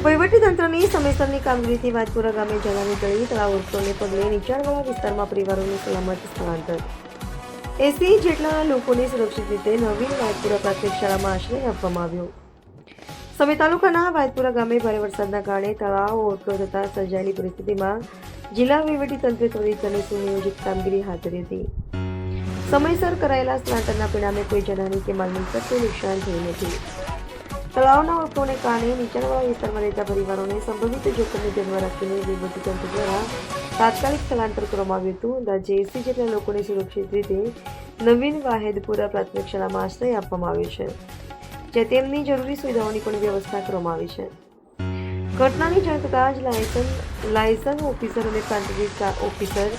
વહીવટીતંત્રની સમયસરની કામગીરીથી વાજપુરા ગામે જલાની તળી તળાવ ઓવરફ્લોને પગલે નીચાણવાળા વિસ્તારમાં પરિવારોનું સલામત સ્થળાંતર 80 જેટલા લોકોને સુરક્ષિત રીતે નવીન વાજપુરા પ્રાથમિક શાળામાં આશ્રય આપવામાં આવ્યો. સમી તાલુકાના વાજપુરા ગામે ભારે વરસાદના કારણે તળાવ ઓવરફ્લો થતાં સર્જાયેલી પરિસ્થિતિમાં જિલ્લા વહીવટીતંત્રે ત્વરિત અને સુનિયોજિત કામગીરી હાથ ધરી હતી. સમયસર કરાયેલા સ્થળાંતરના પરિણામે કોઈ જાનહાની કે માલ મિલકતને નુકસાન થયું નથી. તળાવના ઓવરફ્લોને કારણે નીચાણવાળા વિસ્તારમાં રહેતા પરિવારોને સંભવિત જોખમને ધ્યાનમાં રાખીને વહીવટીતંત્ર દ્વારા તાત્કાલિક સ્થળાંતર કરવામાં આવ્યું હતું. અંદાજે 80 જેટલા લોકોને સુરક્ષિત રીતે નવીન વાહેદપુરા પ્રાથમિક શાળામાં આશ્રય આપવામાં આવ્યો છે, જ્યાં તેમની જરૂરી સુવિધાઓની પણ વ્યવસ્થા કરવામાં આવી છે. ઘટનાની જાણ થતાં જ લાયસન્સ ઓફિસર અને પ્રાંતિક ઓફિસર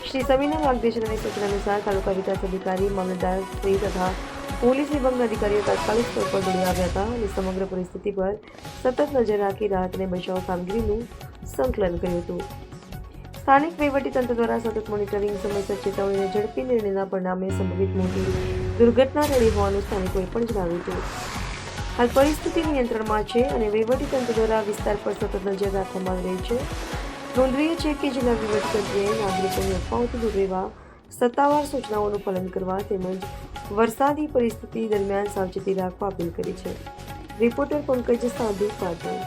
શ્રી સમીના માર્ગદર્શન અને સૂચના અનુસાર તાલુકા વિકાસ અધિકારી, મામલતદાર શ્રી તથા પોલીસ વિભાગના અધિકારીઓ તાત્કાલિક સ્થળ પર દોડી આવ્યા હતા અને સમગ્ર પરિસ્થિતિ પર સતત નજર રાખી રાહત અને બચાવ કામગીરીનું સંકલન કર્યું હતું. સ્થાનિક વહીવટીતંત્ર દ્વારા સતત મોનિટરિંગ, સમયસર ચેતવણી અને ઝડપી નિર્ણયના પરિણામે સંભવિત મોટી દુર્ઘટના ટળી હોવાનું સ્થાનિકોએ પણ જણાવ્યું હતું. હાલ પરિસ્થિતિ નિયંત્રણમાં છે અને વહીવટીતંત્ર દ્વારા વિસ્તાર પર સતત નજર રાખવામાં આવી રહી છે. નોંધનીય છે કે જિલ્લા વહીવટીતંત્રએ નાગરિકોની અફવાઓથી દૂર રહેવા, સત્તાવાર સૂચનાઓનું પાલન કરવા તેમજ વરસાદી પરિસ્થિતિ દરમિયાન સાવચેતી રાખવા અપીલ કરી છે. રિપોર્ટર પંકજ સાધુ, પાટણ.